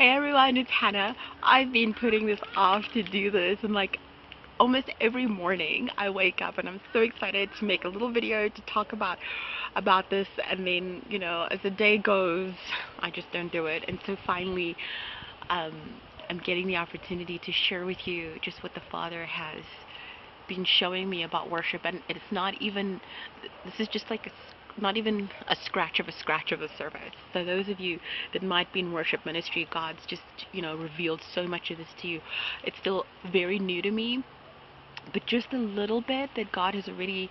Hey everyone, it's Hannah. I've been putting this off to do this, and like almost every morning I wake up and I'm so excited to make a little video to talk about this, and then as the day goes I just don't do it. And so finally um, I'm getting the opportunity to share with you just what the Father has been showing me about worship. And it's not even, this is just like not even a scratch of a service. So those of you that might be in worship ministry, God's just revealed so much of this to you. It's still very new to me, but just a little bit that God has already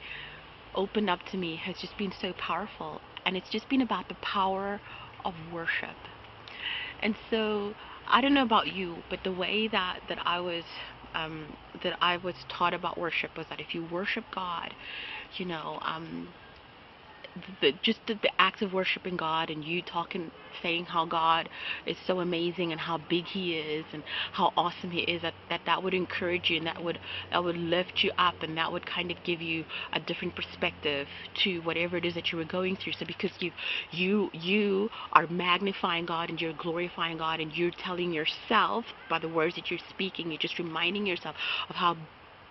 opened up to me has just been so powerful. And it's just been about the power of worship. And so I don't know about you, but the way that I was taught about worship was that if you worship God, you know, um, the act of worshiping God and you talking, saying how God is so amazing and how big He is and how awesome He is, that would encourage you, and that would lift you up, and that would kind of give you a different perspective to whatever it is that you were going through. So because you are magnifying God and you're glorifying God and you're telling yourself by the words that you're speaking, you're just reminding yourself of how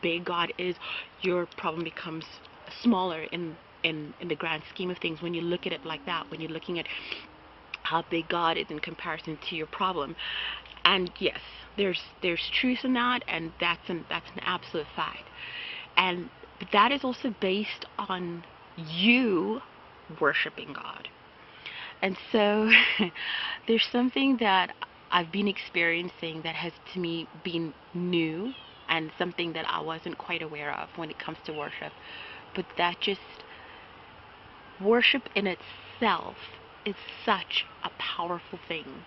big God is, your problem becomes smaller in the grand scheme of things when you look at it like that, when you're looking at how big God is in comparison to your problem. And yes, there's truth in that, and that's an absolute fact. And but that is also based on you worshiping God. And so there's something that I've been experiencing that has to me been new, and something that I wasn't quite aware of when it comes to worship. But that just, worship in itself is such a powerful thing.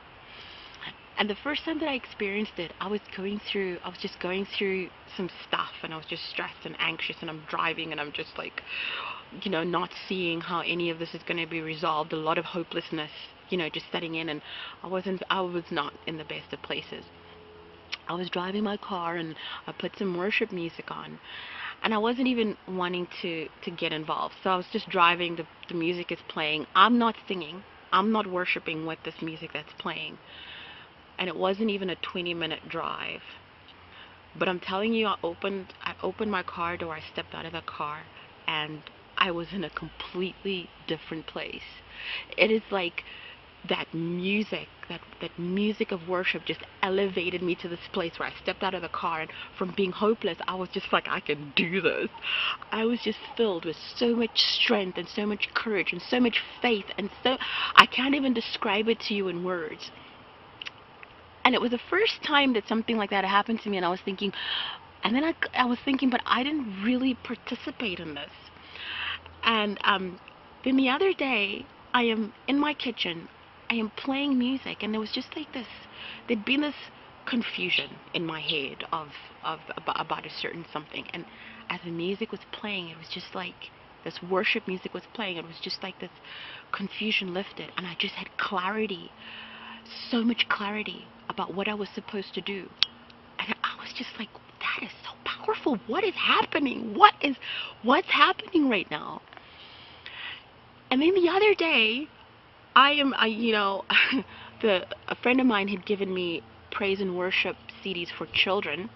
And the first time that I experienced it, I was just going through some stuff, and I was just stressed and anxious, and I'm driving and I'm just like, not seeing how any of this is going to be resolved. A lot of hopelessness, just setting in, and I was not in the best of places. I was driving my car and I put some worship music on, and I wasn't even wanting to get involved. So I was just driving, the music is playing. I'm not singing. I'm not worshiping with this music that's playing. And it wasn't even a 20-minute drive. But I'm telling you, I opened my car door, I stepped out of the car, and I was in a completely different place. It is like that music of worship just elevated me to this place where I stepped out of the car, and from being hopeless, I was just like, I can do this. I was just filled with so much strength and so much courage and so much faith, and so I can't even describe it to you in words. And it was the first time that something like that happened to me, and I was thinking, and then I was thinking, but I didn't really participate in this. And then the other day, I am in my kitchen, I am playing music, and there was just like this, there'd been this confusion in my head about a certain something. And as the music was playing, it was just like this worship music was playing, it was just like this confusion lifted, and I just had clarity, so much clarity about what I was supposed to do. And I was just like, that is so powerful. What is happening? What's happening right now? And then the other day, a friend of mine had given me praise and worship CDs for children.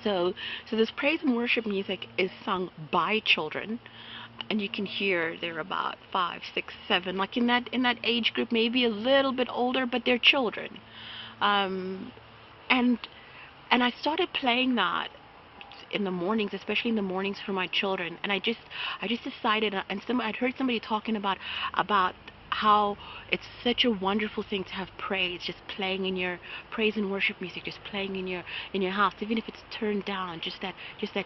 So this praise and worship music is sung by children, and you can hear they're about 5, 6, 7, like in that age group, maybe a little bit older, but they're children. Um, and and I started playing that in the mornings, especially in the mornings for my children. And I just decided, and I'd heard somebody talking about how it's such a wonderful thing to have praise just playing in your praise and worship music, just playing in your house, even if it's turned down, just that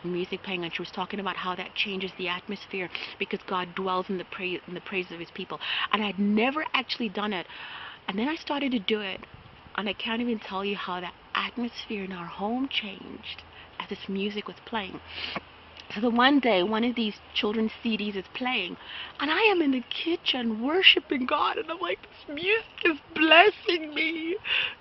music playing. And she was talking about how that changes the atmosphere because God dwells in the praise of His people. And I'd never actually done it, and then I started to do it, and I can't even tell you how the atmosphere in our home changed as this music was playing. So the one day, one of these children's CDs is playing, and I am in the kitchen worshiping God, and I'm like, this music is blessing me.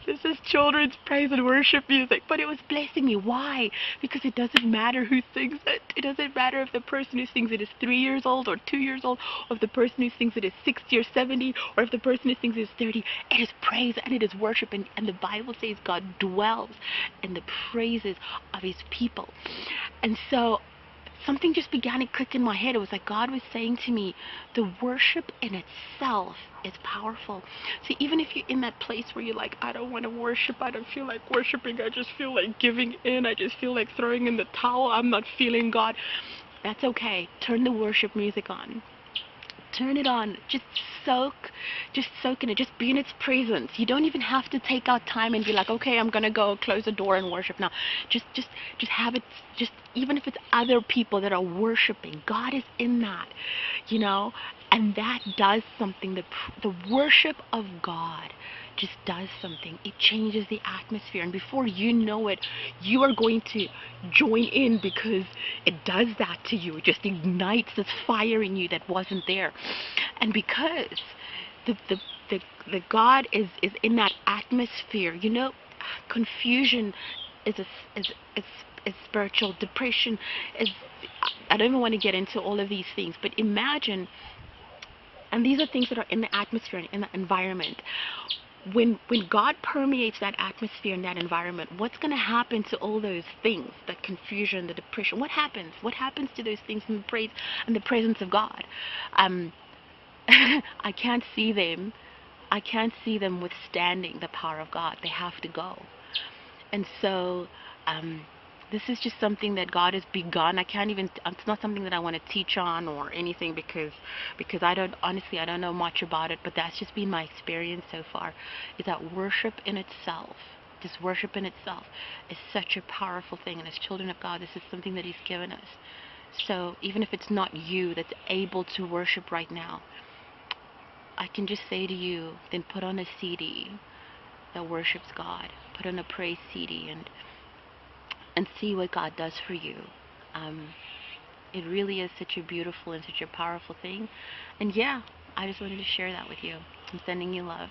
This this children's praise and worship music, but it was blessing me. Why? Because it doesn't matter who sings it. It doesn't matter if the person who sings it is 3 years old or 2 years old, or if the person who sings it is 60 or 70, or if the person who sings it is 30. It is praise and it is worship, and the Bible says God dwells in the praises of his people. And so something just began to click in my head. It was like God was saying to me, the worship in itself is powerful. See, even if you're in that place where you're like, I don't want to worship, I don't feel like worshiping, I just feel like giving in, I just feel like throwing in the towel, I'm not feeling God. That's okay. Turn the worship music on. Turn it on. Just soak in it. Just be in its presence. You don't even have to take out time and be like, okay, I'm gonna go close the door and worship now. Just have it. Just even if it's other people that are worshiping, God is in that, you know, and that does something. The worship of God just does something. It changes the atmosphere, and before you know it, you are going to join in because it does that to you. It just ignites this fire in you that wasn't there. And because the God is in that atmosphere, you know, confusion is spiritual. Depression is, I don't even want to get into all of these things, but imagine, and these are things that are in the atmosphere and in the environment. When God permeates that atmosphere and that environment, what's going to happen to all those things, that confusion, the depression? What happens? What happens to those things in the praise and the presence of God? I can't see them. I can't see them withstanding the power of God. They have to go. And so, this is just something that God has begun. I can't even, it's not something that I want to teach on or anything, because I don't, honestly, I don't know much about it, but that's just been my experience so far, is that worship in itself, this worship in itself is such a powerful thing. And as children of God, this is something that he's given us. So even if it's not you that's able to worship right now, I can just say to you, then put on a CD that worships God. Put on a praise CD and see what God does for you. It really is such a beautiful and such a powerful thing. And yeah, I just wanted to share that with you. I'm sending you love.